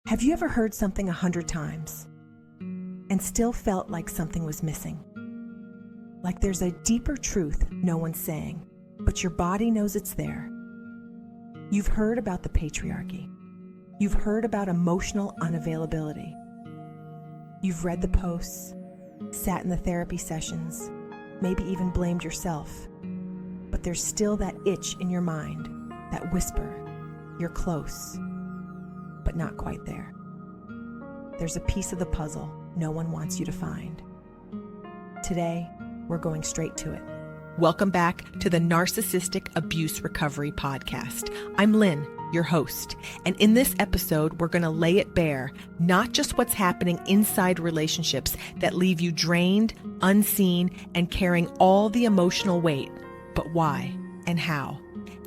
Have you ever heard something 100 times and still felt like something was missing? Like there's a deeper truth no one's saying, but your body knows it's there. You've heard about the patriarchy. You've heard about emotional unavailability. You've read the posts, sat in the therapy sessions, maybe even blamed yourself. But there's still that itch in your mind, that whisper, you're close, but not quite there. There's a piece of the puzzle no one wants you to find. Today, we're going straight to it. Welcome back to the Narcissistic Abuse Recovery Podcast. I'm Lynn, your host, and in this episode, we're going to lay it bare, not just what's happening inside relationships that leave you drained, unseen, and carrying all the emotional weight, but why and how,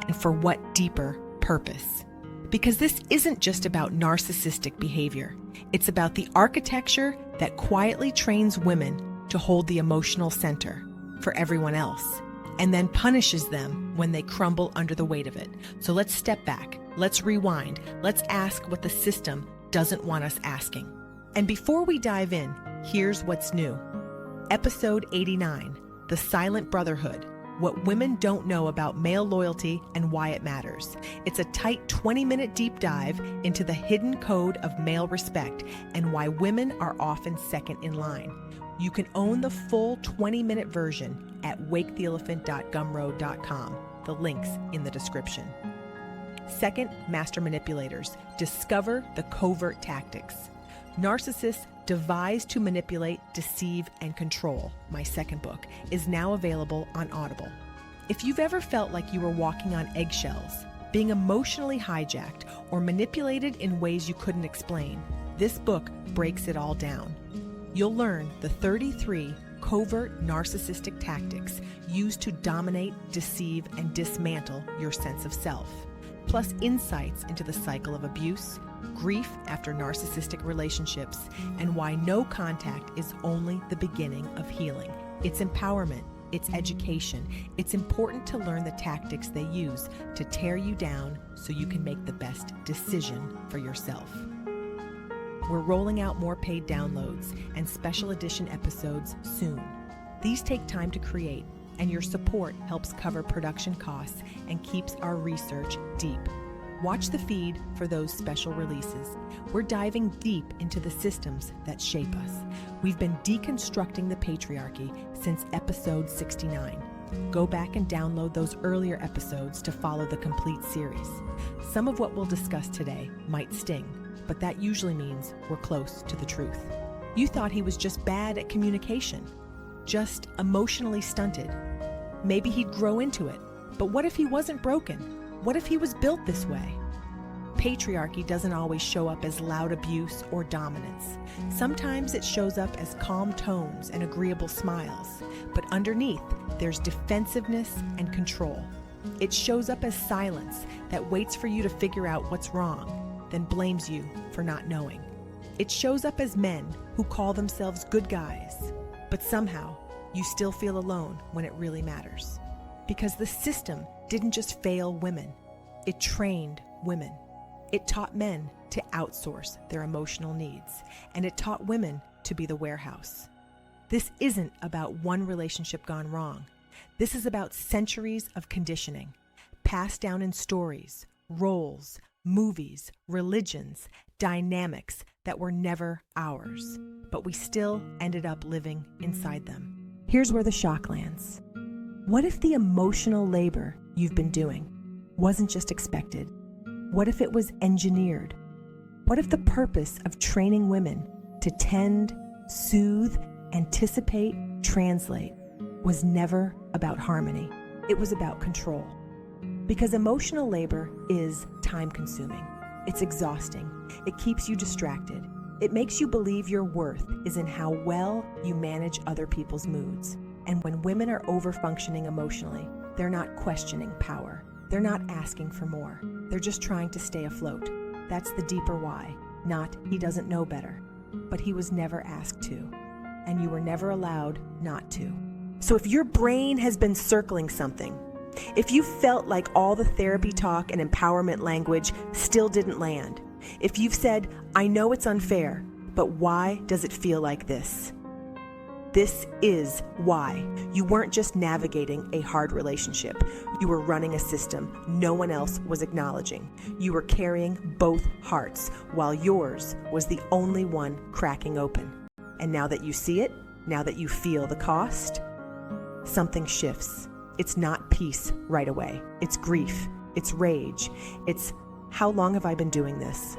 and for what deeper purpose. Because this isn't just about narcissistic behavior. It's about the architecture that quietly trains women to hold the emotional center for everyone else, and then punishes them when they crumble under the weight of it. So let's step back, let's rewind, let's ask what the system doesn't want us asking. And before we dive in, here's what's new. Episode 89, The Silent Brotherhood, What Women Don't Know About Male Loyalty and Why It Matters. It's a tight 20-minute deep dive into the hidden code of male respect and why women are often second in line. You can own the full 20-minute version at waketheelephant.gumroad.com. The link's in the description. Second, master manipulators. Discover the covert tactics. Narcissists devise to manipulate, deceive, and control. My second book is now available on Audible. If you've ever felt like you were walking on eggshells, being emotionally hijacked, or manipulated in ways you couldn't explain, this book breaks it all down. You'll learn the 33 covert narcissistic tactics used to dominate, deceive, and dismantle your sense of self, plus insights into the cycle of abuse, grief after narcissistic relationships, and why no contact is only the beginning of healing. It's empowerment, it's education. It's important to learn the tactics they use to tear you down so you can make the best decision for yourself. We're rolling out more paid downloads and special edition episodes soon. These take time to create, and your support helps cover production costs and keeps our research deep. Watch the feed for those special releases. We're diving deep into the systems that shape us. We've been deconstructing the patriarchy since episode 69. Go back and download those earlier episodes to follow the complete series. Some of what we'll discuss today might sting, but that usually means we're close to the truth. You thought he was just bad at communication, just emotionally stunted. Maybe he'd grow into it, but what if he wasn't broken? What if he was built this way? Patriarchy doesn't always show up as loud abuse or dominance. Sometimes it shows up as calm tones and agreeable smiles, but underneath, there's defensiveness and control. It shows up as silence that waits for you to figure out what's wrong, then blames you for not knowing. It shows up as men who call themselves good guys, but somehow you still feel alone when it really matters. Because the system didn't just fail women, it trained women. It taught men to outsource their emotional needs, and it taught women to be the warehouse. This isn't about one relationship gone wrong. This is about centuries of conditioning, passed down in stories, roles, movies, religions, dynamics that were never ours, but we still ended up living inside them. Here's where the shock lands. What if the emotional labor you've been doing wasn't just expected? What if it was engineered? What if the purpose of training women to tend, soothe, anticipate, translate was never about harmony? It was about control. Because emotional labor is time-consuming. It's exhausting. It keeps you distracted. It makes you believe your worth is in how well you manage other people's moods. And when women are over-functioning emotionally, they're not questioning power. They're not asking for more. They're just trying to stay afloat. That's the deeper why, not he doesn't know better. But he was never asked to, and you were never allowed not to. So if your brain has been circling something, if you felt like all the therapy talk and empowerment language still didn't land, if you've said, I know it's unfair, but why does it feel like this? This is why. You weren't just navigating a hard relationship. You were running a system no one else was acknowledging. You were carrying both hearts, while yours was the only one cracking open. And now that you see it, now that you feel the cost, something shifts. It's not peace right away. It's grief. It's rage. It's, how long have I been doing this?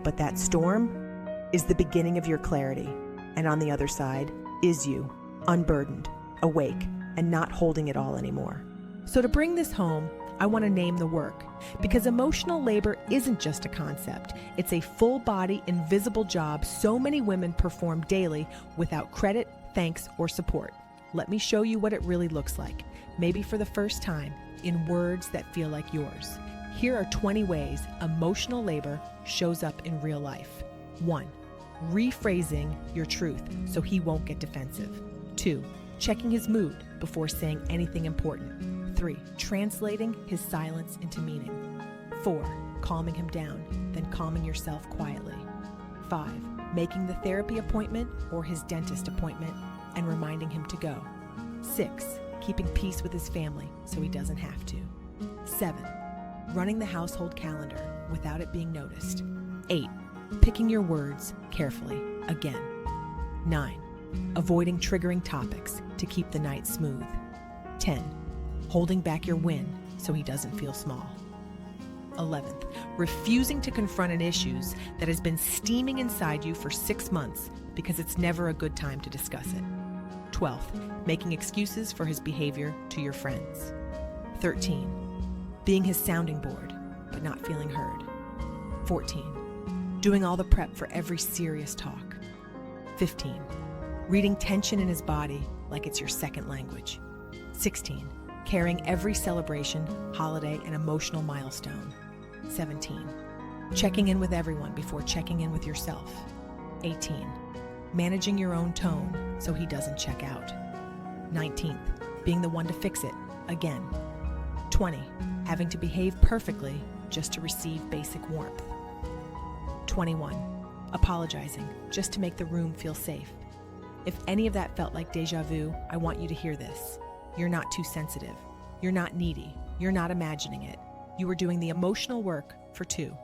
But that storm is the beginning of your clarity. And on the other side is you, unburdened, awake, and not holding it all anymore. So to bring this home, I want to name the work, because emotional labor isn't just a concept. It's a full-body, invisible job so many women perform daily without credit, thanks, or support. Let me show you what it really looks like, maybe for the first time, in words that feel like yours. Here are 20 ways emotional labor shows up in real life. 1. Rephrasing your truth so he won't get defensive. 2. Checking his mood before saying anything important. 3. Translating his silence into meaning. 4. Calming him down, then calming yourself quietly. 5. Making the therapy appointment or his dentist appointment and reminding him to go. 6. Keeping peace with his family so he doesn't have to. 7. Running the household calendar without it being noticed. 8. Picking your words carefully, again. 9. Avoiding triggering topics to keep the night smooth. 10. Holding back your win so he doesn't feel small. 11th, refusing to confront an issue that has been steaming inside you for 6 months because it's never a good time to discuss it. 12th, making excuses for his behavior to your friends. 13, being his sounding board but not feeling heard. 14, doing all the prep for every serious talk. 15, reading tension in his body like it's your second language. 16, carrying every celebration, holiday, and emotional milestone. 17, checking in with everyone before checking in with yourself. 18, managing your own tone so he doesn't check out. 19th, being the one to fix it, again. 20, having to behave perfectly just to receive basic warmth. 21, apologizing just to make the room feel safe. If any of that felt like deja vu, I want you to hear this. You're not too sensitive. You're not needy. You're not imagining it. You are doing the emotional work for two.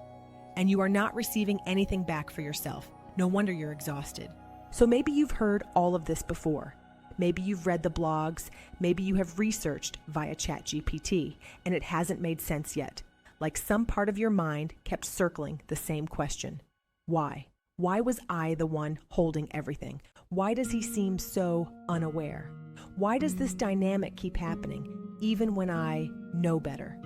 And you are not receiving anything back for yourself. No wonder you're exhausted. So maybe you've heard all of this before. Maybe you've read the blogs. Maybe you have researched via ChatGPT, and it hasn't made sense yet. Like some part of your mind kept circling the same question. Why? Why was I the one holding everything? Why does he seem so unaware? Why does this dynamic keep happening, even when I know better?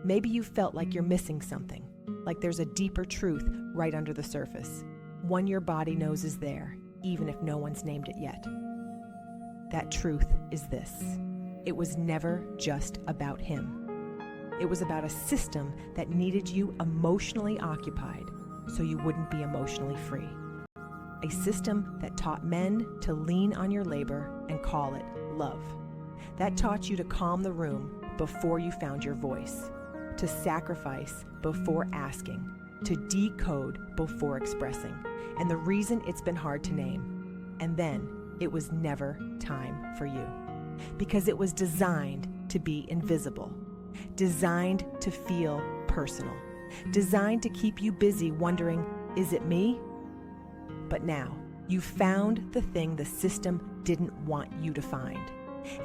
Maybe you felt like you're missing something, like there's a deeper truth right under the surface, one your body knows is there, even if no one's named it yet. That truth is this: it was never just about him. It was about a system that needed you emotionally occupied so you wouldn't be emotionally free. A system that taught men to lean on your labor and call it love. That taught you to calm the room before you found your voice, to sacrifice before asking, to decode before expressing. And the reason it's been hard to name. And then it was never time for you. Because it was designed to be invisible, designed to feel personal, designed to keep you busy wondering, is it me? But now, you found the thing the system didn't want you to find.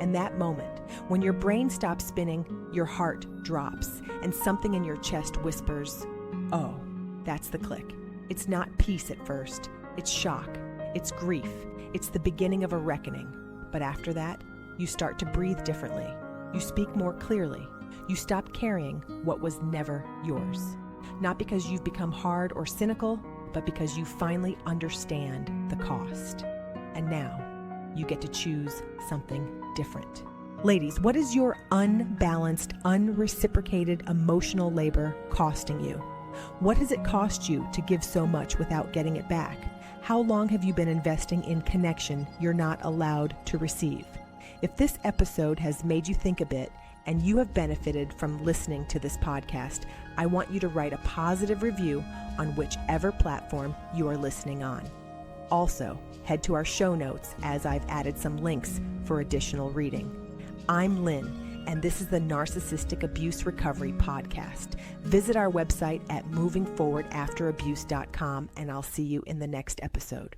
And that moment, when your brain stops spinning, your heart drops, and something in your chest whispers, oh, that's the click. It's not peace at first. It's shock. It's grief. It's the beginning of a reckoning. But after that, you start to breathe differently. You speak more clearly. You stop carrying what was never yours. Not because you've become hard or cynical, but because you finally understand the cost. And now, you get to choose something different. Ladies, what is your unbalanced, unreciprocated emotional labor costing you? What has it cost you to give so much without getting it back? How long have you been investing in connection you're not allowed to receive? If this episode has made you think a bit and you have benefited from listening to this podcast, I want you to write a positive review on whichever platform you are listening on. Also, head to our show notes as I've added some links for additional reading. I'm Lynn, and this is the Narcissistic Abuse Recovery Podcast. Visit our website at movingforwardafterabuse.com, and I'll see you in the next episode.